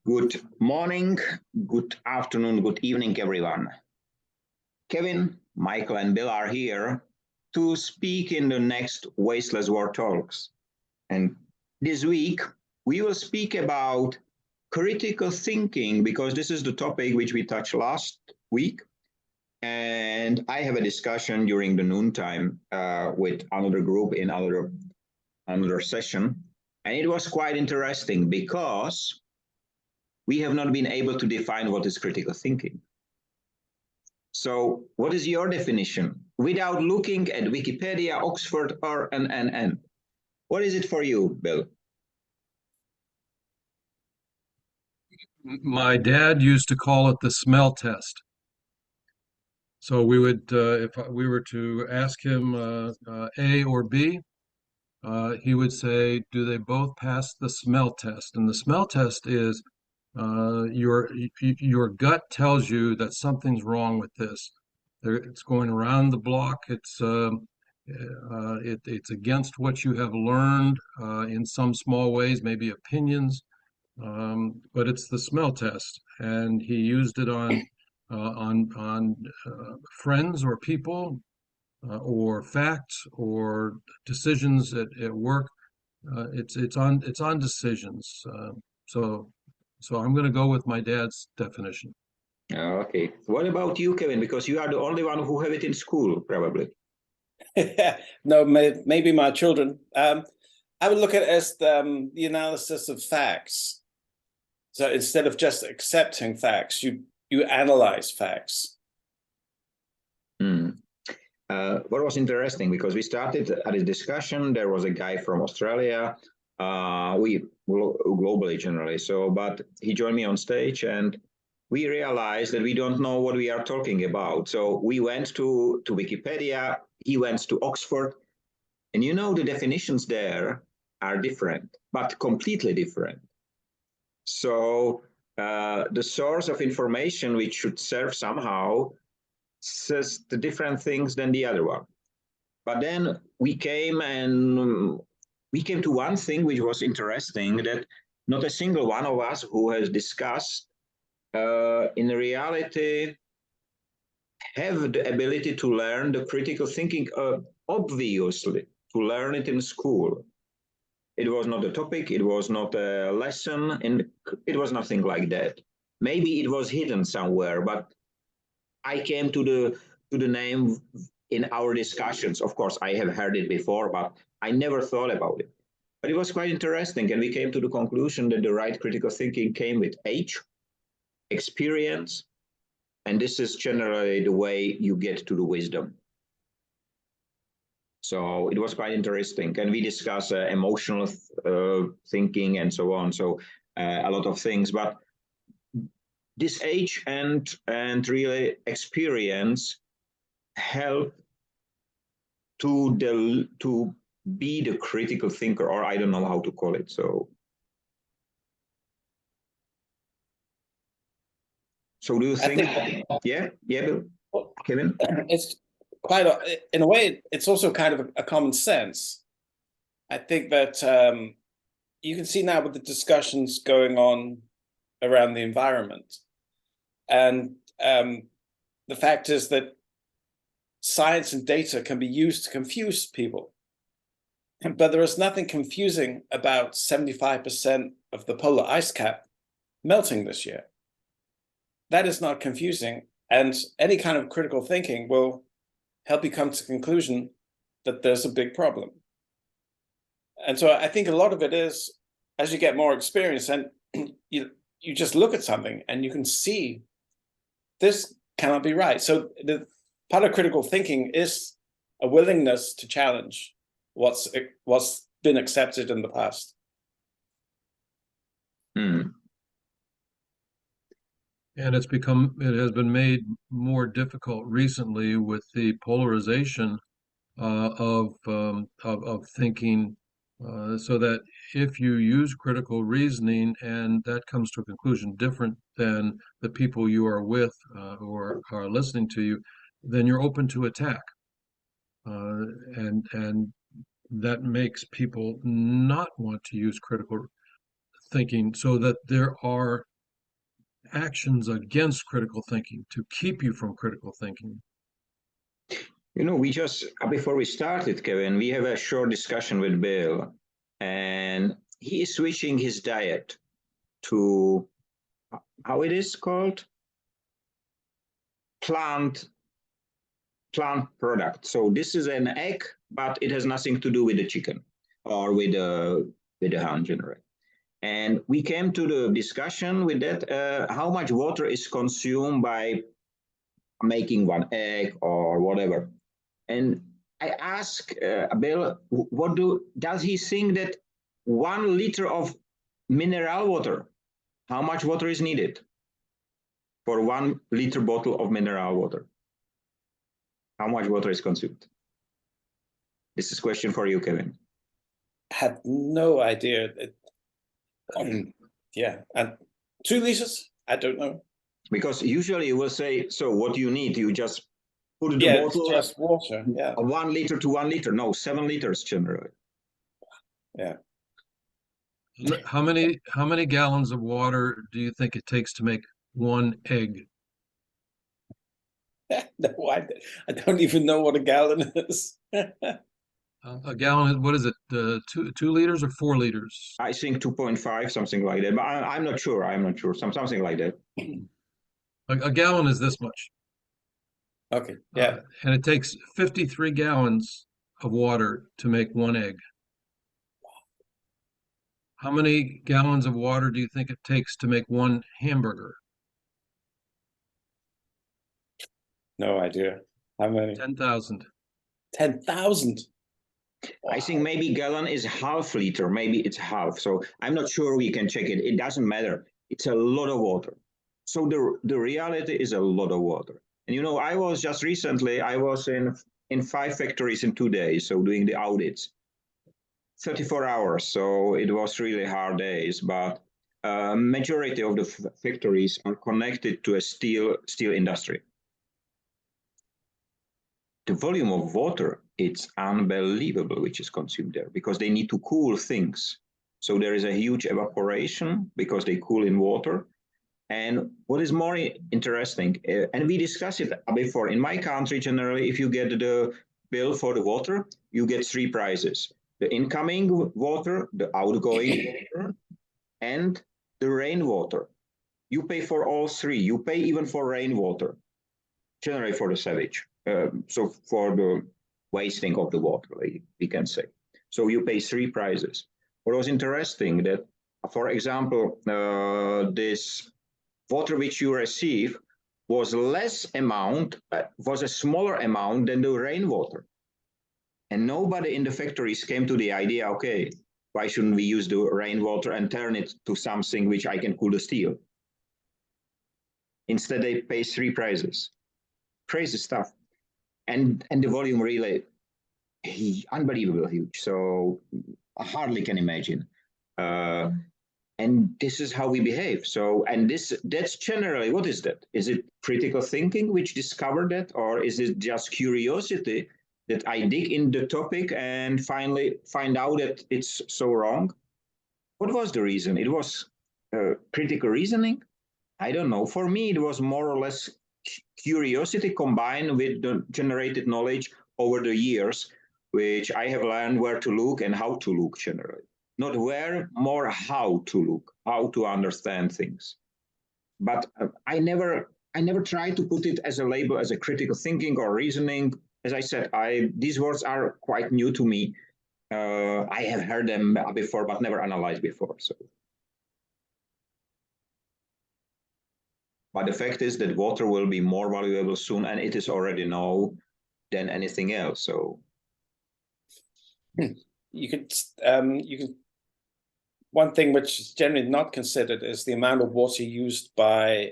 Good morning, good afternoon, good evening, everyone. Kevin, Michael, and Bill are here to speak in the next Wasteless World Talks. And this week, we will speak about critical thinking because this is the topic which we touched last week. And I have a discussion during the noontime with another group in another session. And it was quite interesting because we have not been able to define what is critical thinking. So what is your definition? Without looking at Wikipedia, Oxford, or NNN. What is it for you, Bill? My dad used to call it the smell test. So we would, if we were to ask him A or B, he would say, do they both pass the smell test? And the smell test is your gut tells you that something's wrong with this. It's going around the block. It's against what you have learned in some small ways, maybe opinions, but it's the smell test. And he used it on friends or people or facts or decisions at work. It's on decisions. So I'm going to go with my dad's definition. Okay. What about you, Kevin? Because you are the only one who have it in school, probably. No, maybe my children. I would look at it as the analysis of facts. So instead of just accepting facts, you analyze facts. What was interesting, because we started at a discussion, there was a guy from Australia, we globally generally, but he joined me on stage and we realized that we don't know what we are talking about. So we went to Wikipedia, he went to Oxford, and the definitions there are different, but completely different. So the source of information which should serve somehow says the different things than the other one. But then we came to one thing which was interesting, that not a single one of us who has discussed in reality have the ability to learn the critical thinking, obviously, to learn it in school. It was not a topic, it was not a lesson, and it was nothing like that. Maybe it was hidden somewhere, but I came to the name in our discussions. Of course, I have heard it before, but I never thought about it. But it was quite interesting, and we came to the conclusion that the right critical thinking came with age, experience, and this is generally the way you get to the wisdom. So it was quite interesting, and we discussed emotional thinking and so on. So a lot of things, but this age and really experience help to be the critical thinker, or I don't know how to call it. So do you think? Yeah, Bill? Kevin? It's quite in a way, it's also kind of a common sense. I think that you can see now with the discussions going on around the environment. And the fact is that science and data can be used to confuse people. But there is nothing confusing about 75% of the polar ice cap melting this year. That is not confusing. And any kind of critical thinking will help you come to the conclusion that there's a big problem. And so I think a lot of it is, as you get more experience and you just look at something and you can see this cannot be right. So the part of critical thinking is a willingness to challenge what's been accepted in the past. And it has been made more difficult recently with the polarization of thinking, so that if you use critical reasoning and that comes to a conclusion different than the people you are with or are listening to you, then you're open to attack, and that makes people not want to use critical thinking, so that there are actions against critical thinking to keep you from critical thinking? You know, we just, before we started, Kevin, we have a short discussion with Bill, and he is switching his diet to, how it is called? Plant product. So this is an egg, but it has nothing to do with the chicken or with the ham generally. And we came to the discussion with that, how much water is consumed by making one egg or whatever. And I asked Bill, does he think that 1 liter of mineral water, how much water is needed for 1 liter bottle of mineral water? How much water is consumed? This is a question for you, Kevin. I had no idea. Yeah, and 2 liters? I don't know. Because usually you will say, so what do you need? You just put the bottle. It's just water. Yeah. 1 liter to 1 liter. No, 7 liters generally. Yeah. How many gallons of water do you think it takes to make 1 egg? No, I don't even know what a gallon is. A gallon, what is it? 2 liters or 4 liters? I think 2.5, something like that. But I'm not sure. I'm not sure. Something like that. A gallon is this much. Okay. Yeah. And it takes 53 gallons of water to make 1 egg. How many gallons of water do you think it takes to make 1 hamburger? No idea. How many? 10,000. 10,000. Wow. I think maybe gallon is half liter. Maybe it's half. So I'm not sure. We can check it. It doesn't matter. It's a lot of water. So the reality is a lot of water. And you know, I was just recently, I was in 5 factories in 2 days, so doing the audits. 34 hours, so it was really hard days, but majority of the factories are connected to a steel industry. The volume of water, it's unbelievable which is consumed there, because they need to cool things. So there is a huge evaporation because they cool in water. And what is more interesting, and we discussed it before, in my country generally, if you get the bill for the water, you get 3 prices: the incoming water, the outgoing water, and the rainwater. You pay for all 3. You pay even for rainwater, generally for the sewage. So for the wasting of the water, we can say. So you pay 3 prices. What was interesting that, for example, this water which you receive was less amount, was a smaller amount than the rainwater. And nobody in the factories came to the idea, okay, why shouldn't we use the rainwater and turn it to something which I can cool the steel? Instead, they pay 3 prices. Crazy stuff. And the volume really unbelievable huge. So I hardly can imagine. And this is how we behave. So, and that's generally, what is that? Is it critical thinking which discovered that? Or is it just curiosity that I dig in the topic and finally find out that it's so wrong? What was the reason? It was critical reasoning? I don't know. For me, it was more or less curiosity combined with the generated knowledge over the years, which I have learned where to look and how to look generally. Not where, more how to look, how to understand things. But I never try to put it as a label, as a critical thinking or reasoning. As I said, these words are quite new to me. I have heard them before, but never analyzed before. So, but the fact is that water will be more valuable soon, and it is already now than anything else. So, you could one thing which is generally not considered is the amount of water used by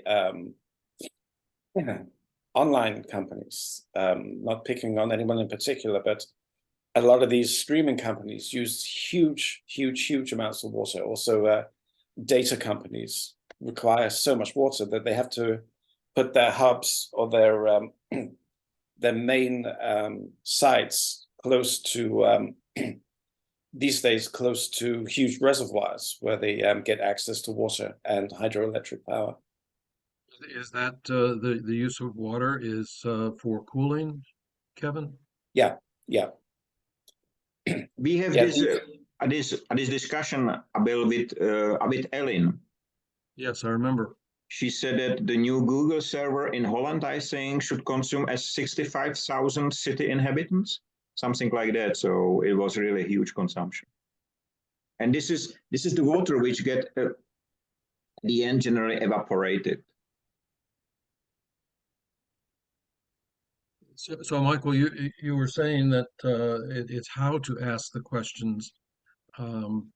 online companies. Not picking on anyone in particular, but a lot of these streaming companies use huge amounts of water. Also, data companies require so much water that they have to put their hubs or their main sites close to these days close to huge reservoirs where they get access to water and hydroelectric power. Is that the use of water is for cooling, Kevin? Yeah, yeah, We have yeah. this discussion a bit with Ellen. Yes, I remember. She said that the new Google server in Holland, I think, should consume as 65,000 city inhabitants, something like that. So it was really a huge consumption. And this is the water which get at the end generally evaporated. So Michael, you were saying that it's how to ask the questions. Um,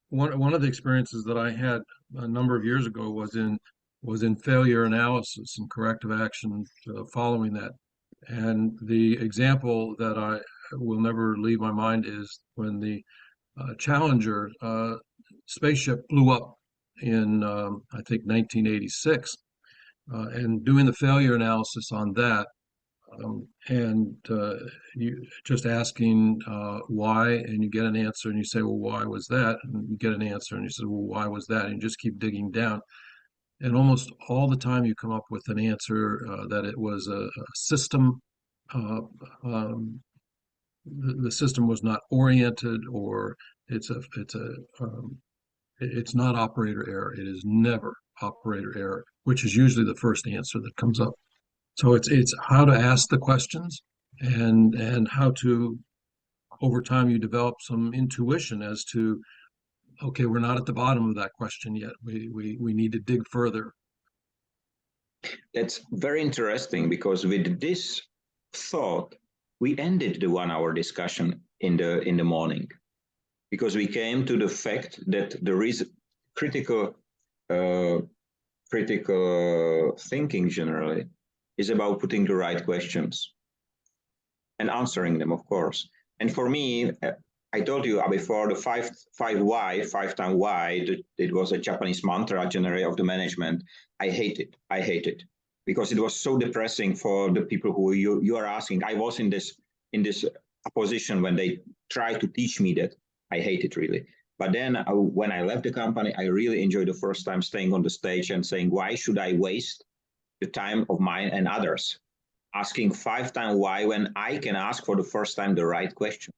one of the experiences that I had a number of years ago was in failure analysis and corrective action following that. And the example that I will never leave my mind is when the Challenger spaceship blew up in I think 1986, and doing the failure analysis on that. And you just asking why, and you get an answer, and you say, well, why was that? And you get an answer, and you say, well, why was that? And you just keep digging down. And almost all the time you come up with an answer that it was a system. Uh, um, the system was not oriented, or it's not operator error. It is never operator error, which is usually the first answer that comes up. So it's how to ask the questions, and how to, over time, you develop some intuition as to, okay, we're not at the bottom of that question yet. We need to dig further. That's very interesting, because with this thought, we ended the 1 hour discussion in the morning, because we came to the fact that there is critical thinking generally is about putting the right questions and answering them, of course. And for me, I told you before, the five why, 5 times why, it was a Japanese mantra generally of the management. I hate it because it was so depressing for the people who you are asking. I was in this position when they tried to teach me that. I hate it really. But then when I left the company, I really enjoyed the first time staying on the stage and saying, why should I waste the time of mine and others asking 5 times why when I can ask for the first time the right question?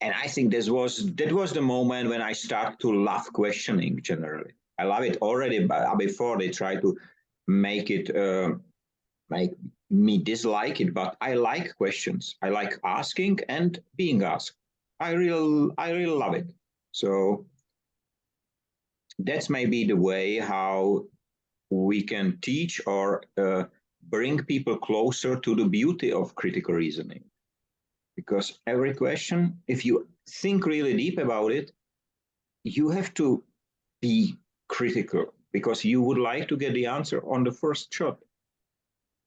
And I think that was the moment when I started to love questioning generally. I love it already before they try to make me dislike it, but I like questions. I like asking and being asked. I really love it. So that's maybe the way how we can teach or bring people closer to the beauty of critical reasoning. Because every question, if you think really deep about it, you have to be critical, because you would like to get the answer on the first shot.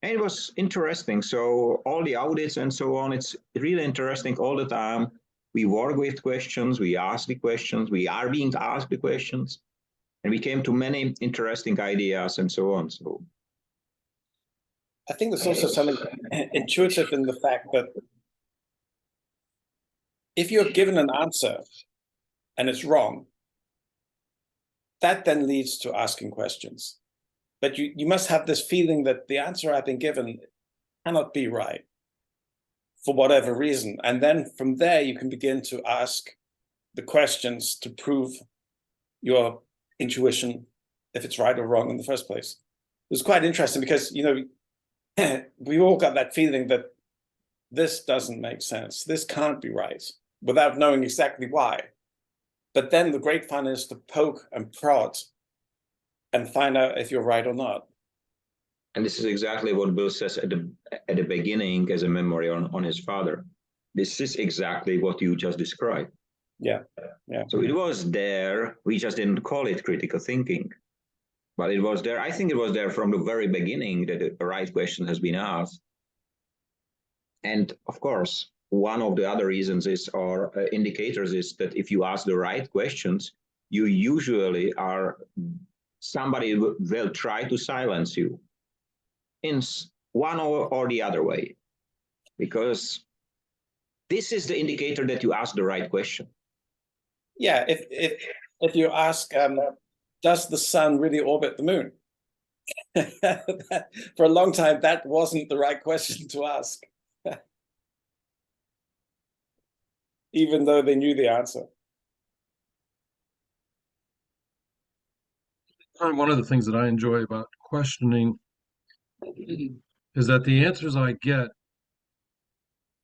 And it was interesting. So all the audits and so on, it's really interesting all the time. We work with questions, we ask the questions, we are being asked the questions, and we came to many interesting ideas and so on. So I think there's also something intuitive in the fact that if you're given an answer and it's wrong, that then leads to asking questions. But you must have this feeling that the answer I've been given cannot be right for whatever reason. And then from there, you can begin to ask the questions to prove your intuition, if it's right or wrong in the first place. It was quite interesting because, we all got that feeling that this doesn't make sense. This can't be right, without knowing exactly why. But then the great fun is to poke and prod and find out if you're right or not. And this is exactly what Bill says at the beginning as a memory on his father. This is exactly what you just described. Yeah. So it was there. We just didn't call it critical thinking, but it was there. I think it was there from the very beginning that the right question has been asked. And of course, one of the other reasons is, or indicators is, that if you ask the right questions, you usually somebody will try to silence you in one or the other way, because this is the indicator that you ask the right question. Yeah, if you ask, does the sun really orbit the moon? For a long time, that wasn't the right question to ask, even though they knew the answer. One of the things that I enjoy about questioning is that the answers I get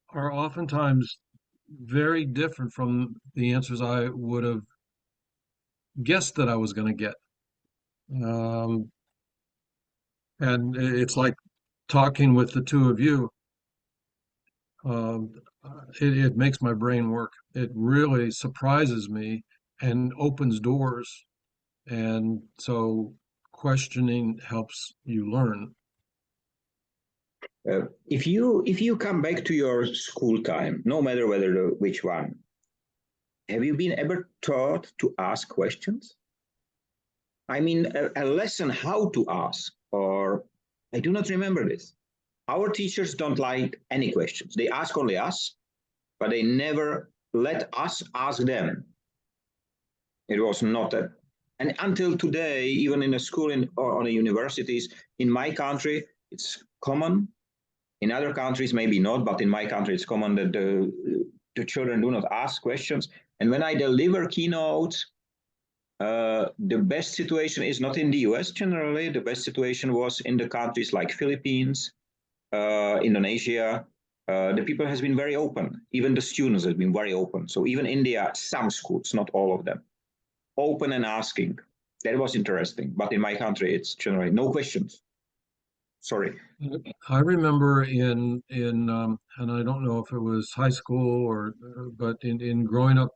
are oftentimes very different from the answers I would have guessed that I was going to get. And it's like talking with the two of you. It makes my brain work. It really surprises me and opens doors. And so questioning helps you learn. If you come back to your school time, no matter which one, have you been ever taught to ask questions? I mean, a lesson how to ask, or I do not remember this. Our teachers don't like any questions. They ask only us, but they never let us ask them. It was not a, and until today, even in a school or on the universities, in my country, it's common. In other countries, maybe not, but in my country, it's common that the children do not ask questions. And when I deliver keynotes, the best situation is not in the US generally. The best situation was in the countries like Philippines, Indonesia. The people has been very open. Even the students have been very open. So even India, some schools, not all of them, open and asking. That was interesting. But in my country, it's generally no questions. Sorry. I remember in and I don't know if it was high school but in growing up,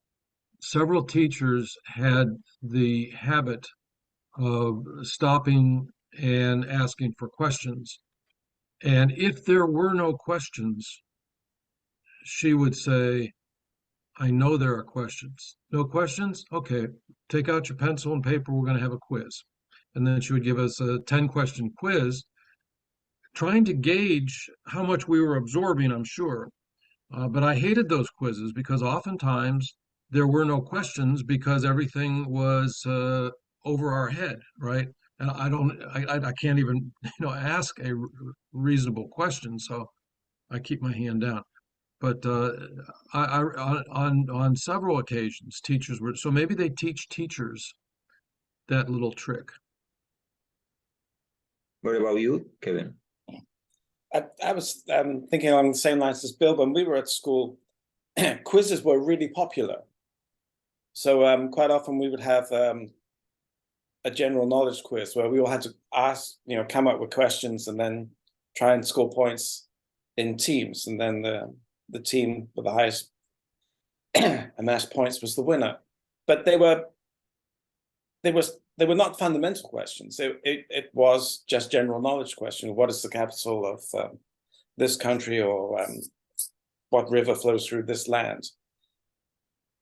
several teachers had the habit of stopping and asking for questions. And if there were no questions, she would say, I know there are questions. No questions? Okay, take out your pencil and paper. We're going to have a quiz. And then she would give us a 10-question quiz, trying to gauge how much we were absorbing, I'm sure. But I hated those quizzes because oftentimes there were no questions because everything was over our head, right? And I can't even, ask a reasonable question, so I keep my hand down. But on several occasions, teachers were, so maybe they teach teachers that little trick. What about you, Kevin? I was thinking along the same lines as Bill. When we were at school, quizzes were really popular. So quite often we would have a general knowledge quiz where we all had to ask, come up with questions and then try and score points in teams. And then the team with the highest amassed points was the winner. But they were not fundamental questions. It was just general knowledge question. What is the capital of this country, or what river flows through this land?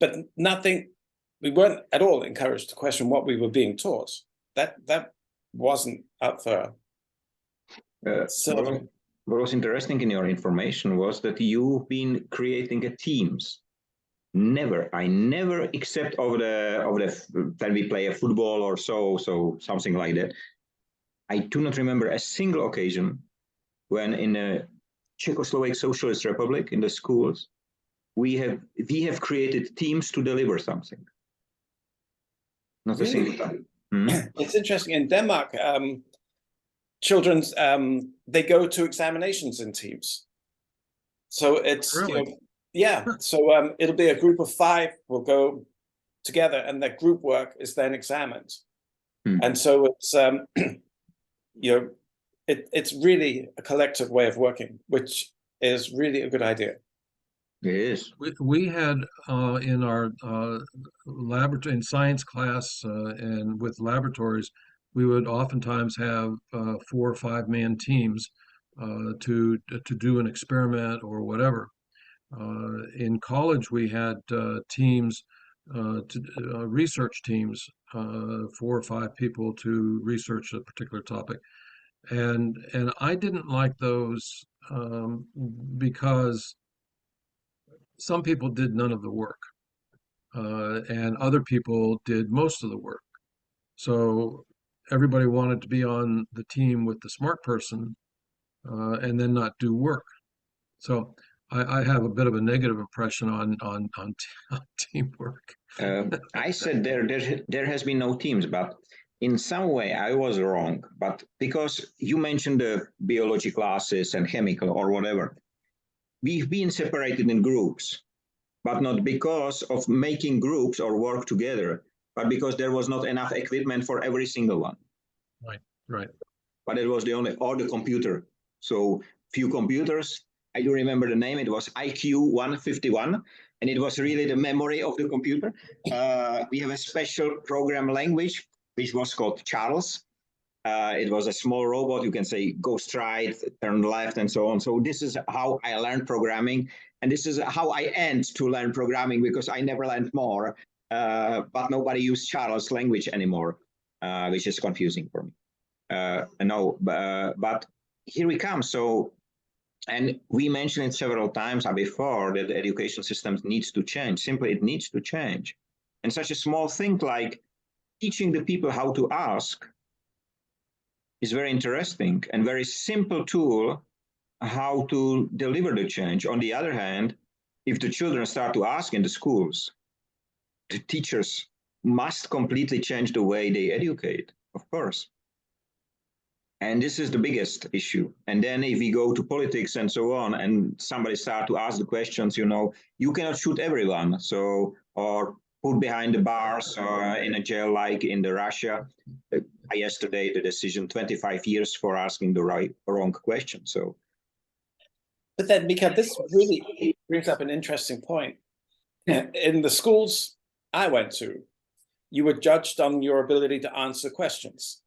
But nothing. We weren't at all encouraged to question what we were being taught. That wasn't up for. What was interesting in your information was that you've been creating a teams. I never, except over the when we play a football or so something like that. I do not remember a single occasion when in a Czechoslovak Socialist Republic in the schools we have created teams to deliver something. Not a single time. It's interesting. In Denmark, children's they go to examinations in teams. So it's Really? yeah. So it'll be a group of 5 will go together, and their group work is then examined. And so it's it's really a collective way of working, which is really a good idea. It is. We had in our laboratory in science class and with laboratories, we would oftentimes have 4 or 5 man teams to do an experiment or whatever. In college, we had teams, research teams, 4 or 5 people to research a particular topic, and I didn't like those because some people did none of the work, and other people did most of the work. So everybody wanted to be on the team with the smart person, and then not do work. So I have a bit of a negative impression on teamwork. I said there has been no teams, but in some way I was wrong. But because you mentioned the biology classes and chemical or whatever, we've been separated in groups, but not because of making groups or work together, but because there was not enough equipment for every single one. Right, right. But it was the only, or the computer. So few computers. I do remember the name. It was IQ 151, and it was really the memory of the computer. We have a special program language, which was called Charles. It was a small robot. You can say go straight, turn left, and so on. So this is how I learned programming, and this is how I end to learn programming, because I never learned more. But nobody used Charles language anymore, which is confusing for me. No, but here we come. So, and we mentioned it several times before that the education system needs to change. Simply, it needs to change. And such a small thing like teaching the people how to ask is very interesting and very simple tool how to deliver the change. On the other hand, if the children start to ask in the schools, the teachers must completely change the way they educate, of course. And this is the biggest issue. And then if we go to politics and so on, and somebody start to ask the questions, you cannot shoot everyone. So, or put behind the bars or in a jail like in the Russia. Yesterday, the decision 25 years for asking the wrong question. So, but then, Mika, this really brings up an interesting point. In the schools I went to, you were judged on your ability to answer questions.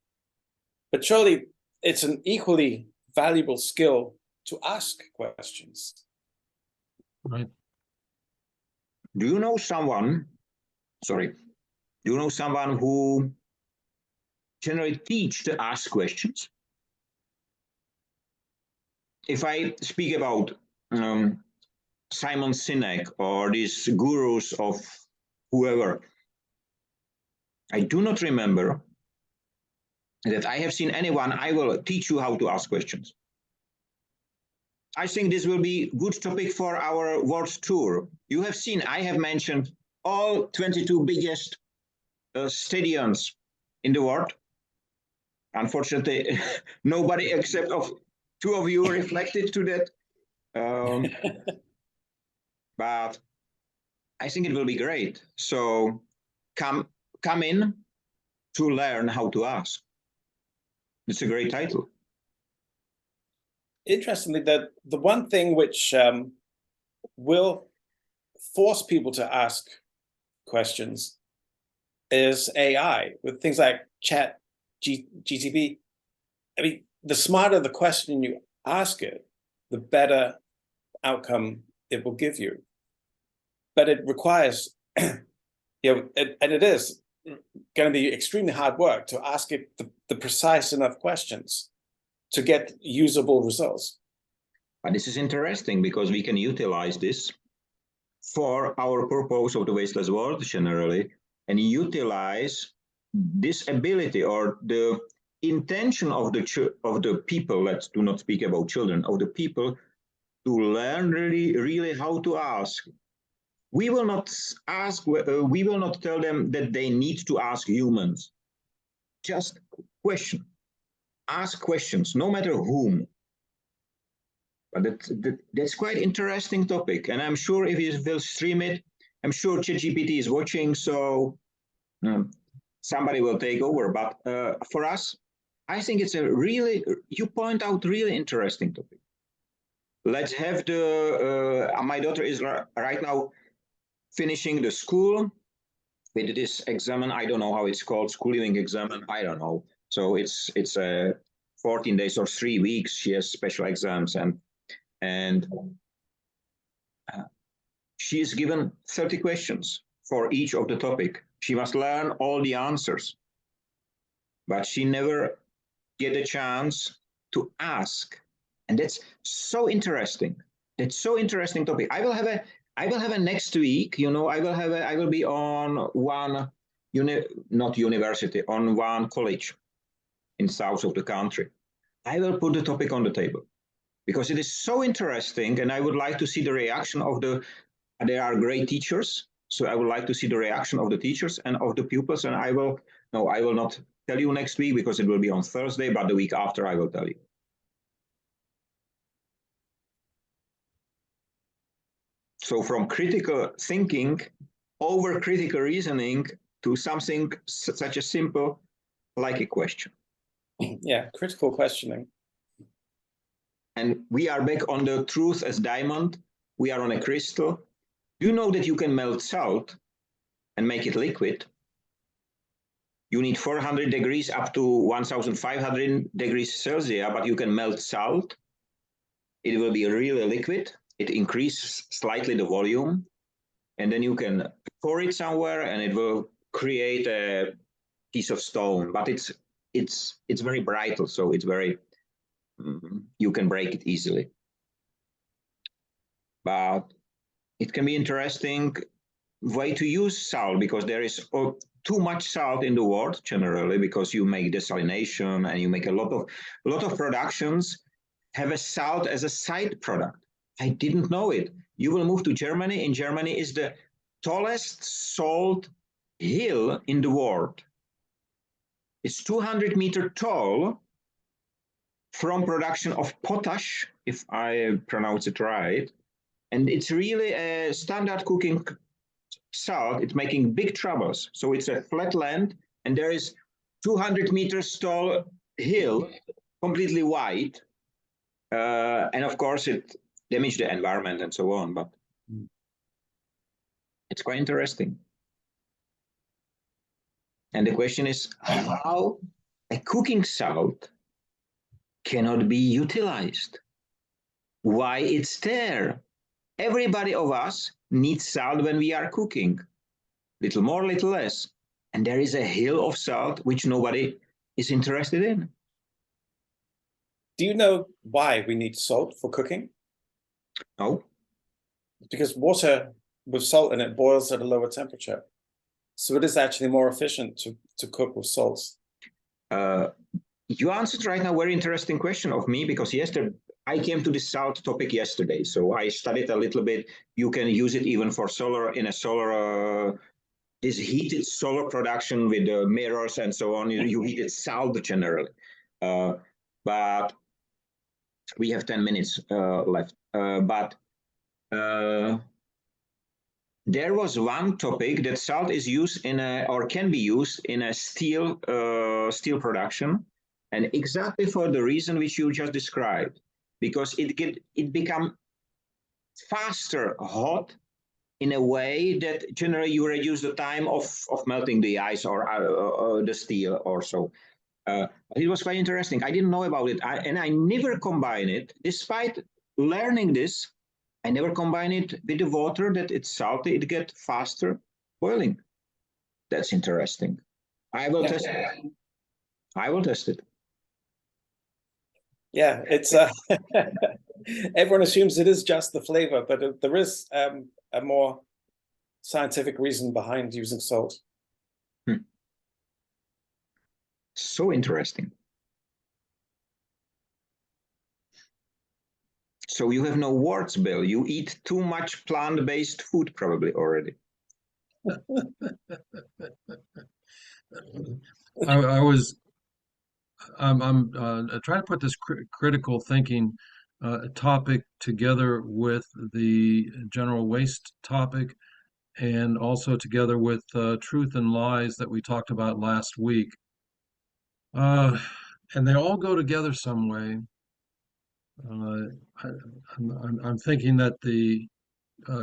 But surely it's an equally valuable skill to ask questions. Right. Do you know someone who generally teach to ask questions? If I speak about Simon Sinek or these gurus of whoever, I do not remember that I have seen anyone, I will teach you how to ask questions. I think this will be a good topic for our world tour. You have seen, I have mentioned all 22 biggest stadiums in the world. Unfortunately, nobody except of two of you reflected to that. But I think it will be great. So come in to learn how to ask. It's a great title. Interestingly, the one thing which will force people to ask questions is AI, with things like Chat GTP. I mean, the smarter the question you ask it, the better outcome it will give you. But it requires, and it is going to be extremely hard work to ask it the precise enough questions to get usable results. But this is interesting because we can utilize this for our purpose of the wasteless world generally, and utilize this ability or the intention of the people. Let's do not speak about children, of the people to learn really how to ask. We will not ask. We will not tell them that they need to ask humans. Just question. Ask questions, no matter whom. But that's quite interesting topic, and I'm sure if you will stream it, I'm sure ChatGPT is watching, so somebody will take over. But for us, I think it's you point out really interesting topic. Let's have my daughter is right now finishing the school with this exam. I don't know how it's called, school leaving exam. I don't know. So it's 14 days or 3 weeks. She has special exams, and she is given 30 questions for each of the topic. She must learn all the answers, but she never get a chance to ask. And that's so interesting. That's so interesting topic. I will have a next week, I will be on one not university, on one college in south of the country, I will put the topic on the table because it is so interesting, and I would like to see the reaction of there are great teachers, so I would like to see the reaction of the teachers and of the pupils, and I will not tell you next week because it will be on Thursday, but the week after I will tell you. So from critical thinking over critical reasoning to something such a simple like a question. Yeah, critical questioning. And we are back on the truth as diamond. We are on a crystal. Do you know that you can melt salt and make it liquid? You need 400 degrees up to 1500 degrees Celsius, but you can melt salt. It will be really liquid. It increases slightly the volume, and then you can pour it somewhere and it will create a piece of stone, but it's very brittle, so it's very, you can break it easily. But it can be interesting way to use salt because there is too much salt in the world generally, because you make desalination and you make a lot of productions have a salt as a side product. I didn't know it. You will move to Germany. In Germany is the tallest salt hill in the world. It's 200-meter tall from production of potash, if I pronounce it right. And it's really a standard cooking salt. It's making big troubles. So it's a flat land, and there is 200 meters tall hill, completely white. And of course, it damaged the environment and so on, but it's quite interesting. And the question is how a cooking salt cannot be utilized. Why it's there? Everybody of us needs salt when we are cooking. Little more, little less. And there is a hill of salt which nobody is interested in. Do you know why we need salt for cooking? No. Because water with salt in it boils at a lower temperature. So it is actually more efficient to cook with salts. You answered right now a very interesting question of me, because yesterday I came to this salt topic yesterday. So I studied a little bit. You can use it even for solar, in a solar, this heated solar production with the mirrors and so on. You heat it salt generally. But we have 10 minutes left. There was one topic that salt is used in or can be used in a steel production, and exactly for the reason which you just described, because it become faster hot in a way that generally you reduce the time of melting the ice or the steel or so. It was quite interesting. I didn't know about it, and I never combine it, despite learning this. I never combine it with the water that it's salty, it gets faster boiling. That's interesting. I will test it. I will test it. Yeah, it's everyone assumes it is just the flavor, but there is a more scientific reason behind using salt. So interesting. So you have no words, Bill. You eat too much plant-based food probably already. I'm trying to put this critical thinking topic together with the general waste topic, and also together with truth and lies that we talked about last week. And they all go together some way. I'm thinking that the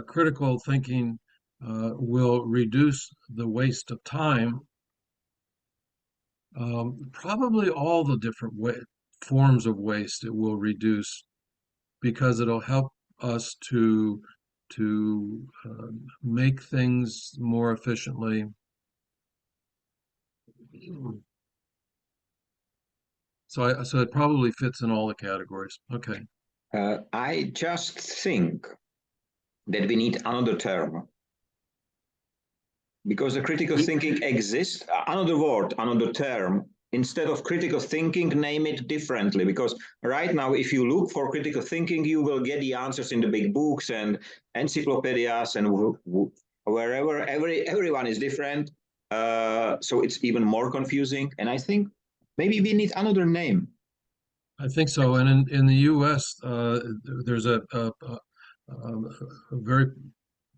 critical thinking will reduce the waste of time. Probably all the different forms of waste it will reduce, because it'll help us to make things more efficiently. So it probably fits in all the categories. Okay. I just think that we need another term. because the critical thinking exists. Another word, another term. Instead of critical thinking, name it differently. Because right now, if you look for critical thinking, you will get the answers in the big books and encyclopedias and wherever. Everyone is different. So it's even more confusing. And I think maybe we need another name. I think so. And in the U.S., there's a very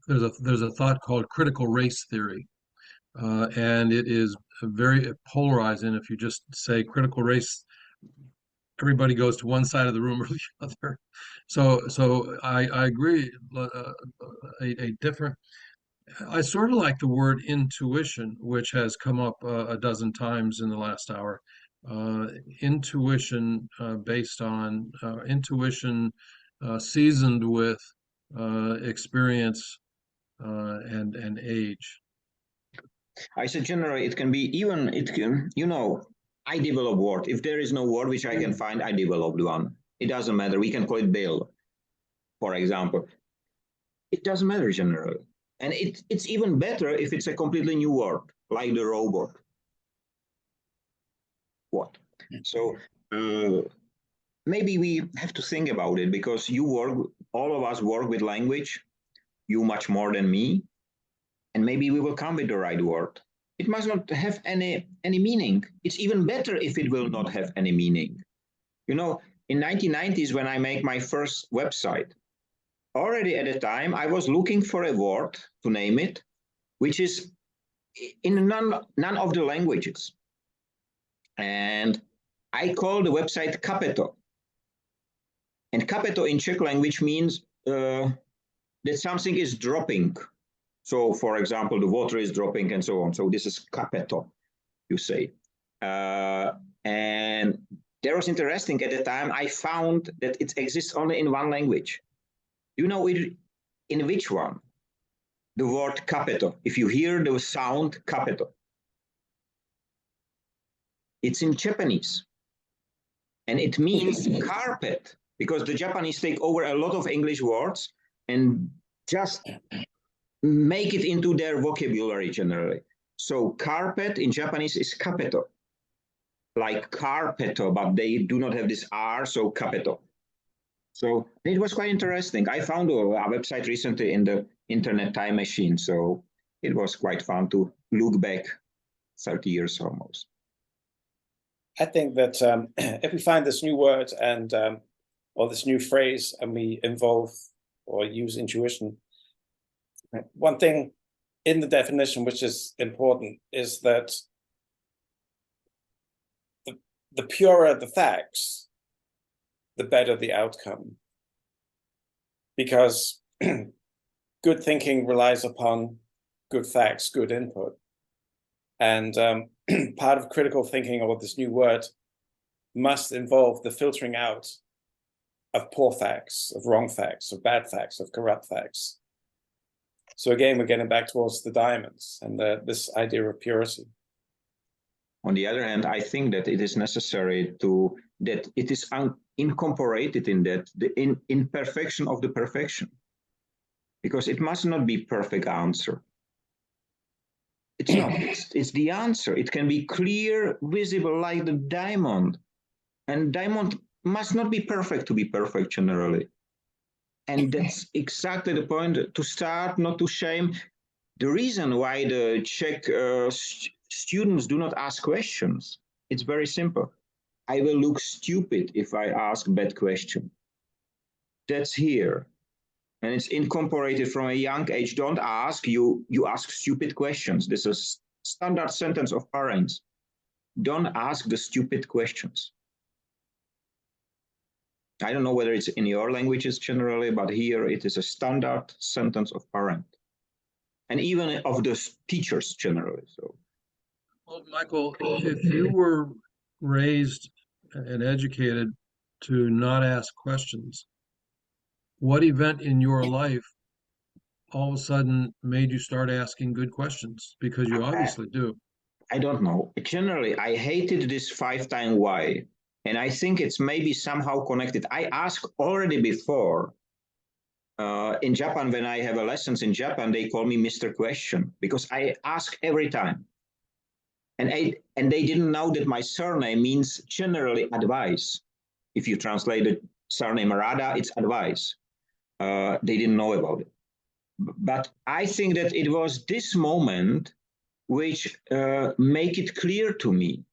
there's a thought called critical race theory, and it is very polarizing. If you just say critical race, everybody goes to one side of the room or the other. So I agree. A different. I sort of like the word intuition, which has come up a dozen times in the last hour. Intuition based on intuition seasoned with experience and age. I said generally it can be even, it can, I develop word. If there is no word which I can find, I developed one. It doesn't matter. We can call it Bill, for example. It doesn't matter generally. And it's even better if it's a completely new word, like the robot. What? So maybe we have to think about it, because all of us work with language, you much more than me, and maybe we will come with the right word. It must not have any meaning. It's even better if it will not have any meaning. In 1990s, when I made my first website, already at the time, I was looking for a word to name it, which is in none of the languages. And I called the website Kapeto. And Kapeto in Czech language means that something is dropping. So, for example, the water is dropping and so on. So this is Kapeto, you say. And that was interesting. At the time, I found that it exists only in one language. You know in which one? The word Kapeto. If you hear the sound Kapeto, it's in Japanese. And it means carpet, because the Japanese take over a lot of English words and just make it into their vocabulary generally. So carpet in Japanese is kapeto, like carpeto, but they do not have this R, so kapeto. So it was quite interesting. I found a website recently in the Internet Time Machine, so it was quite fun to look back 30 years almost. I think that if we find this new word and or this new phrase and we involve or use intuition, one thing in the definition which is important is that the purer the facts, the better the outcome. Because good thinking relies upon good facts, good input. And part of critical thinking, or this new word, must involve the filtering out of poor facts, of wrong facts, of bad facts, of corrupt facts. So again, we're getting back towards the diamonds and this idea of purity. On the other hand, I think that it is necessary that it is incorporated in that, the imperfection of the perfection. Because it must not be perfect answer. It's not, it's the answer. It can be clear, visible, like the diamond. And diamond must not be perfect to be perfect generally. And that's exactly the point, to start not to shame. The reason why the Czech students do not ask questions, it's very simple. I will look stupid if I ask bad question. That's here. And it's incorporated from a young age. Don't ask, you ask stupid questions. This is standard sentence of parents. Don't ask the stupid questions. I don't know whether it's in your languages generally, but here it is a standard sentence of parent. And even of the teachers generally. So, well, Michael, if you were raised and educated to not ask questions, what event in your life all of a sudden made you start asking good questions? Because you obviously do. I don't know. Generally, I hated this 5-time why. And I think it's maybe somehow connected. I asked already before, In Japan, when I have lessons in Japan, they call me Mr. Question because I ask every time. And they didn't know that my surname means generally advice. If you translate the surname Rada, it's advice. They didn't know about it. But I think that it was this moment which make it clear to me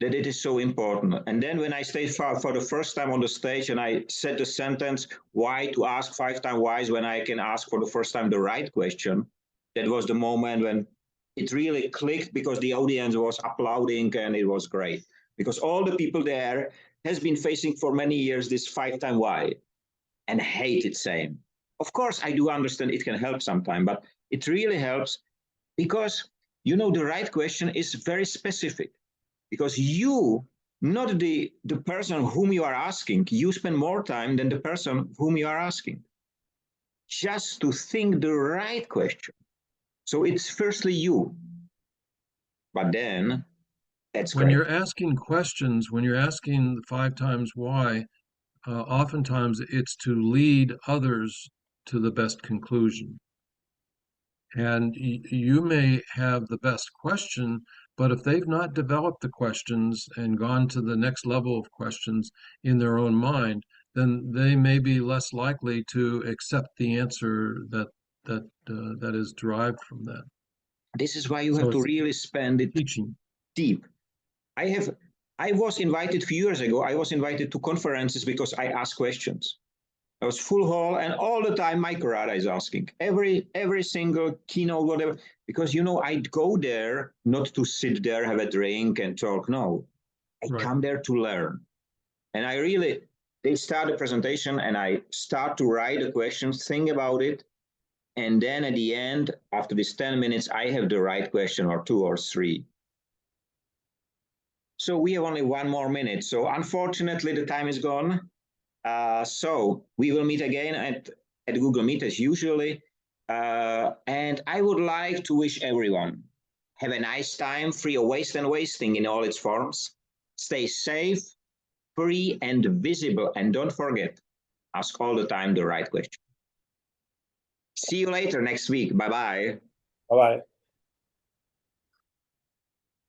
that it is so important. And then when I stayed for the first time on the stage and I said the sentence, why to ask 5 times why when I can ask for the first time the right question, that was the moment when it really clicked because the audience was applauding and it was great. Because all the people there has been facing for many years this 5 times why and hate it same. Of course, I do understand it can help sometimes, but it really helps because, you know, the right question is very specific. Because you, not the person whom you are asking, you spend more time than the person whom you are asking. Just to think the right question. So it's firstly you. But then, that's When great. you're asking questions, when you're asking 5 times why, oftentimes it's to lead others to the best conclusion. And you may have the best question, but if they've not developed the questions and gone to the next level of questions in their own mind, then they may be less likely to accept the answer that is derived from that. This is why you have to really spend it teaching deep. I was invited a few years ago. I was invited to conferences because I asked questions. I was full hall, and all the time Mike Rada is asking every single keynote, whatever. Because you know, I'd go there not to sit there, have a drink, and talk. No, I come there to learn. And they start the presentation, and I start to write the questions, think about it, and then at the end, after these 10 minutes, I have the right question or 2 or 3. So we have only 1 more minute. So unfortunately, the time is gone. So we will meet again at Google Meet as usually. And I would like to wish everyone have a nice time, free of waste and wasting in all its forms. Stay safe, free and visible. And don't forget, ask all the time the right question. See you later next week. Bye-bye. Bye-bye.